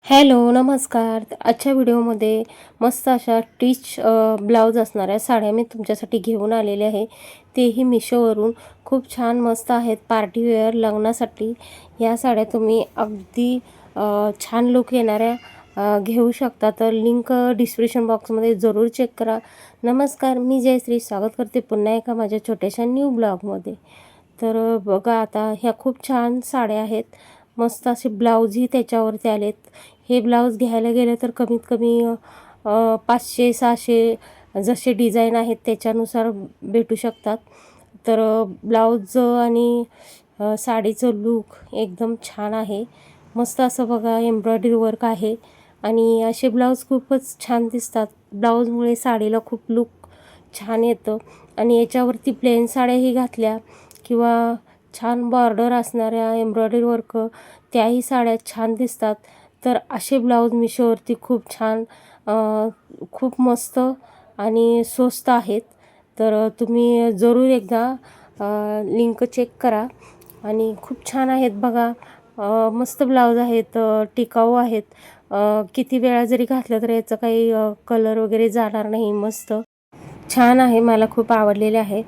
Hello, नमस्कार. आजच्या व्हिडिओमध्ये मस्त अशा ब्लाऊज असणाऱ्या साड्या मी तुमच्यासाठी घेऊन आलेले आहे. तेही मिशोवरून खूप छान मस्त आहेत. पार्टीवेअर लग्नासाठी या साड्या तुम्ही अगदी छान लुक येणाऱ्या घेऊ शकता. तर लिंक डिस्क्रिप्शन बॉक्समध्ये जरूर चेक करा. नमस्कार, मी जयश्री स्वागत करते पुन्हा एका माझ्या छोट्याशा न्यू ब्लॉगमध्ये. तर बघा, आता ह्या खूप छान साड्या आहेत. मस्त असे ब्लाऊजही त्याच्यावरती आलेत. हे ब्लाऊज घ्यायला गेलं तर कमीत कमी 500-600 जसे डिझाईन आहेत त्याच्यानुसार भेटू शकतात. तर ब्लाऊज आणि साडीचं लूक एकदम छान आहे. मस्त असं बघा, एम्ब्रॉयडरी वर्क आहे आणि असे ब्लाऊज खूपच छान दिसतात. ब्लाऊजमुळे साडीला खूप लूक छान येतं आणि याच्यावरती प्लेन साड्याही घातल्या किंवा छान बॉर्डर असणाऱ्या एम्ब्रॉयडरी वर्क त्याही साड्या छान दिसतात. तर असे ब्लाऊज मिशोवरती खूप छान, खूप मस्त आणि स्वस्त आहेत. तर तुम्ही जरूर एकदा लिंक चेक करा आणि खूप छान आहेत बघा. मस्त ब्लाऊज आहेत, टिकाऊ आहेत. किती वेळा जरी घातलं तर याचं काही कलर वगैरे जाणार नाही. मस्त छान आहे, मला खूप आवडलेले आहे.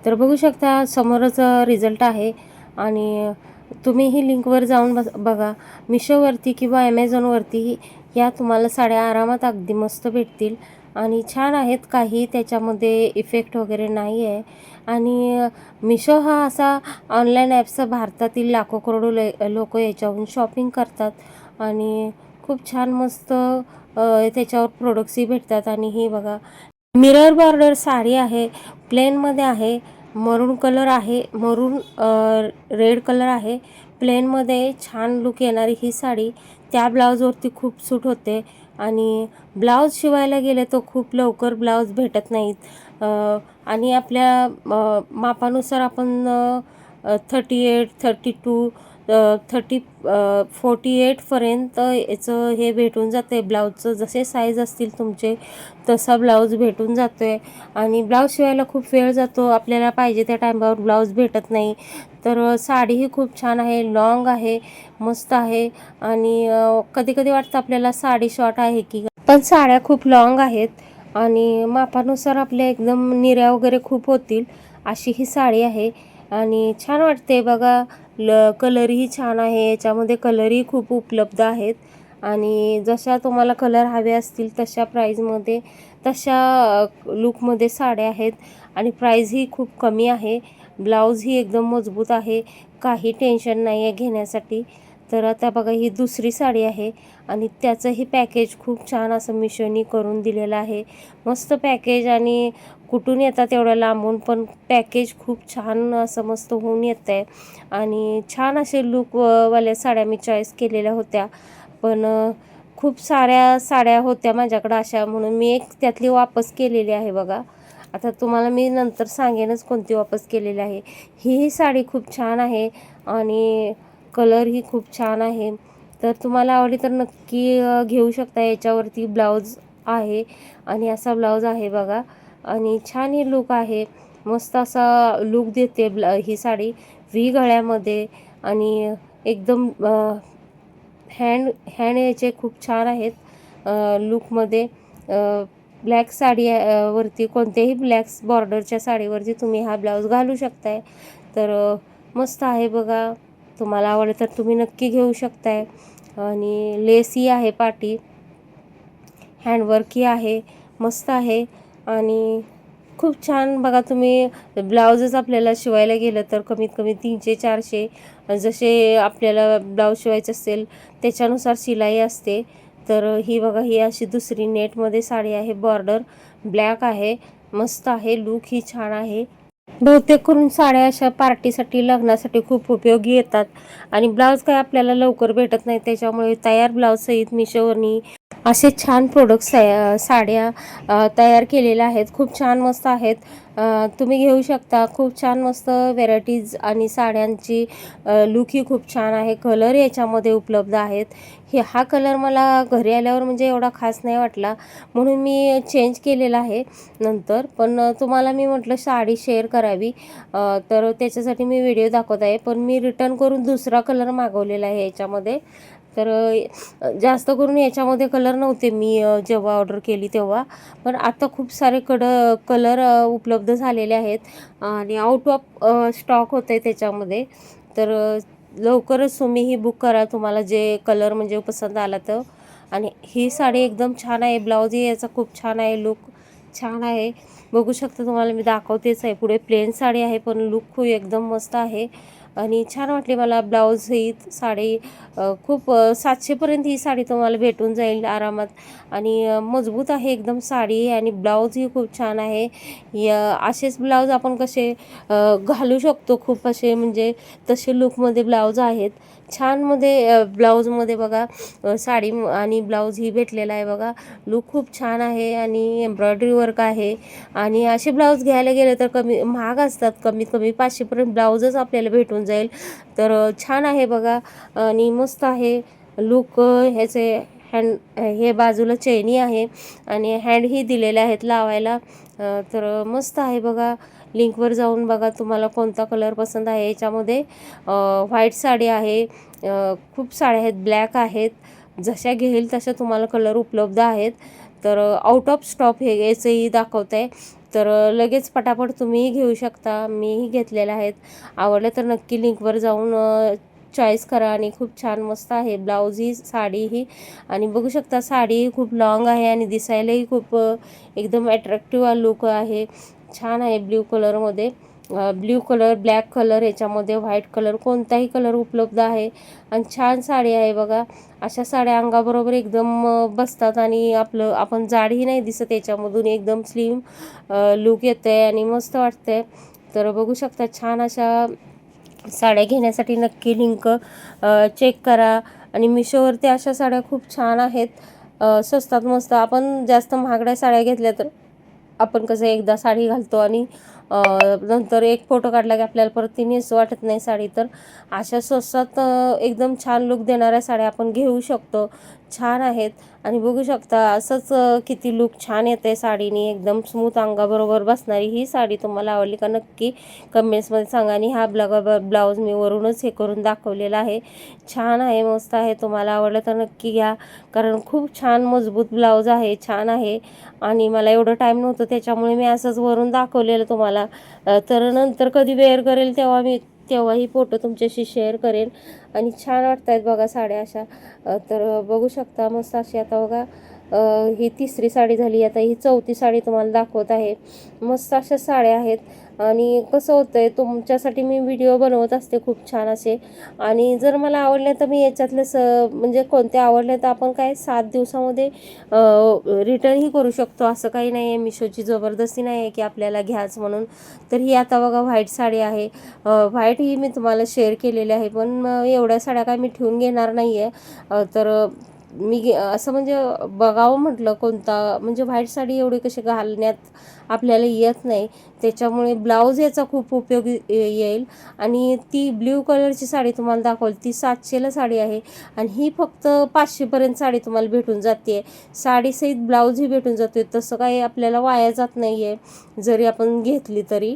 तर बघू शकता, समोरच रिझल्ट आहे आणि तुम्हीही लिंकवर जाऊन बघा. मिशोवरती किंवा ॲमेझॉनवरती या तुम्हाला साड्या आरामात अगदी मस्त भेटतील आणि छान आहेत. काही त्याच्यामध्ये इफेक्ट वगैरे नाही आहे. आणि मिशो हा असा ऑनलाईन ॲप्स, भारतातील लाखो करोडो लोक याच्यावरून शॉपिंग करतात आणि खूप छान मस्त त्याच्यावर प्रोडक्ट्सही भेटतात. आणि ही बघा, मिरर बॉर्डर साडी आहे, प्लेनमध्ये आहे. मरून कलर आहे, मरून रेड कलर आहे. प्लेनमध्ये छान लुक येणारी ही साडी त्या ब्लाऊजवरती खूप सूट होते. आणि ब्लाऊज शिवायला गेले तर खूप लवकर ब्लाऊज भेटत नाहीत आणि आपल्या मापानुसार आपण 38, 32, 48पर्यंत याचं हे भेटून जाते. ब्लाऊजचं जसे साईज असतील तुमचे तसा ब्लाऊज भेटून जातो आहे. आणि ब्लाऊज शिवायला खूप वेळ जातो, आपल्याला पाहिजे त्या टायमावर ब्लाऊज भेटत नाही. तर साडीही खूप छान आहे, लॉंग आहे, मस्त आहे. आणि कधी कधी वाटतं आपल्याला साडी शॉर्ट आहे की, पण साड्या खूप लॉंग आहेत आणि मापानुसार आपल्या एकदम निऱ्या वगैरे खूप होतील अशी ही साडी आहे. आणि छान वाटते बघा. कलरही छान आहे, याच्यामध्ये कलरही खूप उपलब्ध आहेत. आणि जशा तुम्हाला कलर हवे असतील तशा प्राईजमध्ये, तशा लुकमध्ये साड्या आहेत आणि प्राईजही खूप कमी आहे. ब्लाऊजही एकदम मजबूत आहे, काही टेन्शन नाही आहे घेण्यासाठी. तर आता बघा, ही दुसरी साडी आहे आणि त्याचंही पॅकेज खूप छान असं मिशोनी करून दिलेलं आहे. मस्त पॅकेज, आणि कुठून येतात एवढ्या लांबून, पण पॅकेज खूप छान असं मस्त होऊन येतं आहे. आणि छान असे लूकवाल्या साड्या मी चॉईस केलेल्या होत्या, पण खूप साऱ्या साड्या होत्या माझ्याकडं अशा, म्हणून मी एक त्यातली वापस केलेली आहे बघा. आता तुम्हाला मी नंतर सांगेनच कोणती वापस केलेली आहे. ही साडी खूप छान आहे आणि कलरही खूप छान आहे. तर तुम्हाला आवडली तर नक्की घेऊ शकता. याच्यावरती ब्लाऊज आहे आणि असा ब्लाऊज आहे बघा. आणि छान ही लूक आहे, मस्त असा लूक देते ही साडी व्ही गळ्यामध्ये. आणि एकदम हँड याचे खूप छान आहेत लूकमध्ये. ब्लॅक साडी वरती, कोणत्याही ब्लॅक बॉर्डरच्या साडीवरती तुम्ही हा ब्लाऊज घालू शकताय. तर मस्त आहे बघा. तुम्हाला आवडलं तर तुम्ही नक्की घेऊ शकताय. आणि लेसही आहे, पाटी हँडवर्कही आहे, मस्त आहे. आणि खूप छान बघा. तुम्ही ब्लाऊजच आपल्याला शिवायला गेलं तर कमीत कमी 300-400, जसे आपल्याला ब्लाऊज शिवायचं असेल त्याच्यानुसार शिलाई असते. तर ही बघा, ही अशी दुसरी नेटमध्ये साडी आहे, बॉर्डर ब्लॅक आहे, मस्त आहे, लूक ही छान आहे. बहुतेक करून साड्या अशा पार्टीसाठी, लग्नासाठी खूप उपयोगी येतात. आणि ब्लाऊज काय आपल्याला लवकर भेटत नाही, त्याच्यामुळे तयार ब्लाऊज सहित मिशोवरनी असे छान प्रोडक्ट्स साड्या तयार केलेल्या आहेत. खूप छान मस्त आहेत, तुम्ही घेऊ शकता. खूप छान मस्त व्हेरायटीज आणि साड्यांची लुकही खूप छान आहे. कलर याच्यामध्ये उपलब्ध आहेत. हा कलर मला घरी आल्यावर म्हणजे एवढा खास नाही वाटला, म्हणून मी चेंज केलेला आहे नंतर. पण तुम्हाला मी म्हटलं साडी शेअर करावी, तर त्याच्यासाठी मी व्हिडिओ दाखवत आहे. पण मी रिटर्न करून दुसरा कलर मागवलेला आहे याच्यामध्ये. तर जास्त करून याच्यामध्ये कलर नव्हते मी जेव्हा ऑर्डर केली तेव्हा, पण आता खूप सारे कलर उपलब्ध झालेले आहेत आणि आउट ऑफ स्टॉक होतं आहे त्याच्यामध्ये. तर लवकरच तुम्ही ही बुक करा, तुम्हाला जे कलर म्हणजे पसंत आला तर. आणि ही साडी एकदम छान आहे, ब्लाऊजही याचा खूप छान आहे, लुक छान आहे. बघू शकता, तुम्हाला मी दाखवतेच आहे. पुढे प्लेन साडी आहे पण लुक खूप एकदम मस्त आहे आणि छान वाटली मला. ब्लाऊज ही साडी खूप 700पर्यंत ही साडी तुम्हाला भेटून जाईल आरामात आणि मजबूत आहे एकदम साडी आणि ब्लाऊजही खूप छान आहे. असेच ब्लाऊज आपण कसे घालू शकतो, खूप असे म्हणजे तसे लुकमध्ये ब्लाऊज आहेत छानमध्ये. ब्लाऊजमध्ये बघा साडी आणि ब्लाऊज ही भेटलेला आहे बघा. लुक खूप छान आहे आणि एम्ब्रॉयडरी वर्क आहे. आणि असे ब्लाऊज घ्यायला गेले तर कमी महाग असतात, कमीत कमी 500पर्यंत ब्लाऊजच आपल्याला भेटून जाईल. तर छान आहे बघा आणि मस्त आहे लुक. ह्याचे हे बाजूला चैनी आहे आणि हँडही दिलेले आहेत लावायला. तर मस्त आहे बघा. लिंकवर जाऊन बघा तुम्हाला कोणता कलर पसंत आहे. याच्यामध्ये व्हाईट साडी आहे, खूप साड्या आहेत, ब्लॅक आहेत, जशा घेईल तशा तुम्हाला कलर उपलब्ध आहेत. तर आउट ऑफ स्टॉक हे याचंही दाखवत आहे. तर लगेच पटापट तुम्हीही घेऊ शकता, मीही घेतलेल्या आहेत. आवडलं तर नक्की लिंकवर जाऊन चॉईस करा. आणि खूप छान मस्त आहे ब्लाऊजही साडीही. आणि बघू शकता साडी खूप लॉंग आहे आणि दिसायलाही खूप एकदम अट्रॅक्टिव्ह लुक आहे, छान आहे. ब्ल्यू कलरमध्ये, ब्ल्यू कलर, ब्लॅक कलर, याच्यामध्ये व्हाईट कलर, कोणताही कलर उपलब्ध आहे आणि छान साडी आहे बघा. अशा साड्या अंगाबरोबर एकदम बसतात आणि आपण जाडही नाही दिसत, याच्यामधून एकदम स्लिम लुक येतं आहे आणि मस्त वाटतं आहे. तर बघू शकता, छान अशा साड्या घेण्यासाठी नक्की लिंक चेक करा. आणि मिशोवरती अशा साड्या खूप छान आहेत, स्वस्तात मस्त. आपण जास्त महागड्या साड्या घेतल्या तर आपण कसं एकदा साडी घालतो आणि नंतर एक फोटो काढला की आपल्याला परत ती नेसू वाटत नाही साडी. तर अशा स्वस्तात एकदम छान लुक देणाऱ्या साड्या आपण घेऊ शकतो, छान आहेत. आणि बघू शकता असंच किती लुक छान येते साडीने, एकदम स्मूथ अंगाबरोबर बसणारी ही साडी. तुम्हाला आवडली का नक्की कमेंट्समध्ये सांगा. आणि हा ब्लाऊज मी वरूनच हे करून दाखवलेला आहे, छान आहे, मस्त आहे. तुम्हाला आवडलं तर नक्की घ्या, कारण खूप छान मजबूत ब्लाऊज आहे, छान आहे. आणि मला एवढं टाईम नव्हतं त्याच्यामुळे मी असंच वरून दाखवलेलं तुम्हाला. तर नंतर कधी वेअर करेल तेव्हाही फोटो तुमच्याशी शेअर करेन. आणि छान वाटत आहेत बघा साड्या अशा. तर बघू शकता मस्त अशी. आता बघा ही तिसरी साडी झाली, आता ही चौथी साडी तुम्हाला दाखवत आहे. मस्त अशा साड्या आहेत. आणि कसं होतं आहे, तुमच्यासाठी मी व्हिडिओ बनवत असते खूप छान असे. आणि जर मला आवडले तर मी याच्यातलं म्हणजे कोणते आवडले तर आपण काय 7 दिवसामध्ये रिटर्नही करू शकतो, असं काही नाही आहे. मिशोची जबरदस्ती नाही आहे की आपल्याला घ्याच म्हणून. तर ही आता बघा व्हाईट साडी आहे, व्हाईट ही मी तुम्हाला शेअर केलेली आहे, पण एवढ्या साड्या काय मी ठेवून घेणार नाही आहे. तर मी असं म्हणजे बघावं म्हटलं कोणता, म्हणजे व्हाईट साडी एवढी कशी घालण्यात आपल्याला येत नाही, त्याच्यामुळे ब्लाऊज याचा खूप उपयोगी येईल. आणि ती ब्ल्यू कलरची साडी तुम्हाला दाखवली, ती 700ला साडी आहे आणि ही फक्त 500पर्यंत साडी तुम्हाला भेटून जाते. साडीसहित ब्लाऊजही भेटून जाते, तसं काही आपल्याला वाया जात नाही आहे जरी आपण घेतली तरी.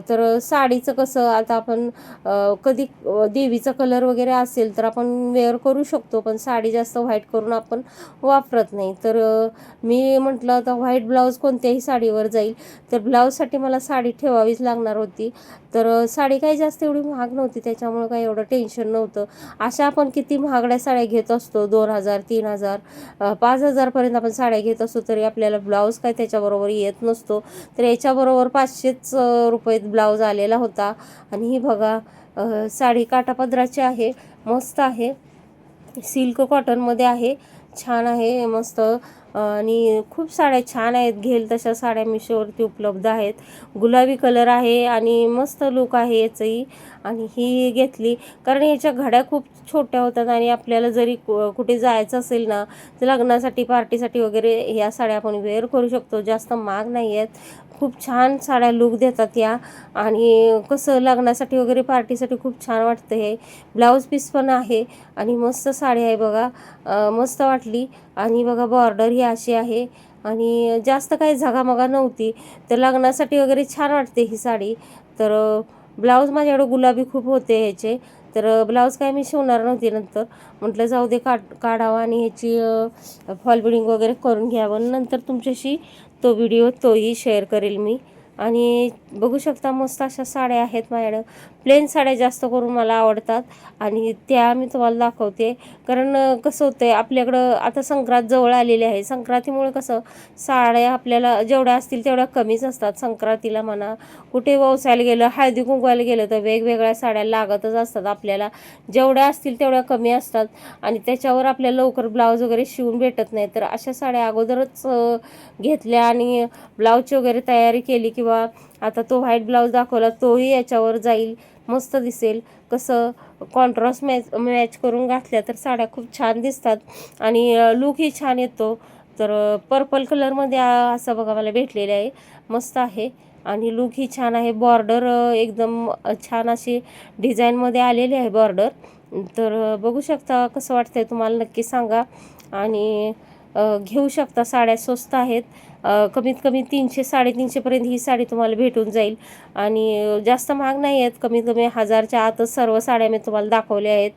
तर साडीचं कसं, आता आपण कधी देवीचा कलर वगैरे असेल तर आपण वेअर करू शकतो, पण साडी जास्त व्हाईट करून आपण वापरत नाही. तर मी म्हटलं आता व्हाईट ब्लाऊज कोणत्याही साडीवर जाईल, तर ब्लाऊजसाठी मला साडी ठेवावीच लागणार होती. तर साडी काही जास्त एवढी महाग नव्हती, त्याच्यामुळं काही एवढं टेन्शन नव्हतं. अशा आपण किती महागड्या साड्या घेत असतो, 2000, 3000, 5000पर्यंत आपण साड्या घेत असतो, तरी आपल्याला ब्लाऊज काय त्याच्याबरोबर येत नसतो. तर याच्याबरोबर 500च रुपयात ब्लाऊज आलेला होता. आणि ही बघा साडी काठापदराची आहे, मस्त आहे, सिल्क कॉटनमध्ये आहे, छान आहे, मस्त. आणि खूप साड्या छान आहेत, घेईल तशा साड्या मिशोवरती उपलब्ध आहेत. गुलाबी कलर आहे आणि मस्त लुक आहे याचंही. आणि ही घेतली कारण ह्याच्या घड्या खूप छोट्या होतात आणि आपल्याला जरी कुठे जायचं असेल ना, तर लग्नासाठी, पार्टीसाठी वगैरे ह्या साड्या आपण वेअर करू शकतो, जास्त महाग नाही आहेत. खूप छान साड्या लुक देतात या. आणि कसं लग्नासाठी वगैरे, पार्टीसाठी खूप छान वाटतं हे. ब्लाऊज पीस पण आहे आणि मस्त साडी आहे बघा, मस्त वाटली. आणि बघा बॉर्डर ही अशी आहे आणि जास्त काही झगामगा नव्हती, तर लग्नासाठी वगैरे छान वाटते ही साडी. तर ब्लाऊज माझ्याकडे गुलाबी खूप होते ह्याचे, तर ब्लाऊज काय मी शिवणार नव्हती. नंतर म्हटलं जाऊ दे, काढावा आणि ह्याची फॉल बिडिंग वगैरे करून घ्यावं. नंतर तुमच्याशी तो व्हिडिओ तोही शेअर करेल मी. आणि बघू शकता मस्त अशा साड्या आहेत माझ्याकडं. प्लेन साड्या जास्त करून मला आवडतात आणि त्या मी तुम्हाला दाखवते. कारण कसं होतं आहे, आपल्याकडं आता संक्रांत जवळ आलेली आहे. संक्रांतीमुळे कसं साड्या आपल्याला जेवढ्या असतील तेवढ्या कमीच असतात. संक्रांतीला म्हणा, कुठे व्यवसायाला गेलं, हळदी कुंकवायला गेलं तर वेगवेगळ्या साड्या लागतच असतात आपल्याला. जेवढ्या असतील तेवढ्या कमी असतात आणि त्याच्यावर आपल्याला लवकर ब्लाऊज वगैरे शिवून भेटत नाही. तर अशा साड्या अगोदरच घेतल्या आणि ब्लाऊजची वगैरे तयारी केली. किंवा आता तो व्हाईट ब्लाऊज दाखवला तोही याच्यावर जाईल, मस्त दिसेल. कसं कॉन्ट्रास्ट मॅच करून घातल्या तर साड्या खूप छान दिसतात आणि लूकही छान येतो. तर पर्पल कलरमध्ये असं बघा मला भेटलेलं आहे, मस्त आहे आणि लूकही छान आहे. बॉर्डर एकदम छान अशी डिझाईनमध्ये आलेली आहे बॉर्डर. तर बघू शकता, कसं वाटतंय तुम्हाला नक्की सांगा. आणि घेऊ शकता, साड्या स्वस्त आहेत. कमीत कमी 300-350पर्यंत ही साडी तुम्हाला भेटून जाईल आणि जास्त महाग नाही आहेत. कमीत कमी 1000च्या आतच सर्व साड्या मी तुम्हाला दाखवल्या आहेत.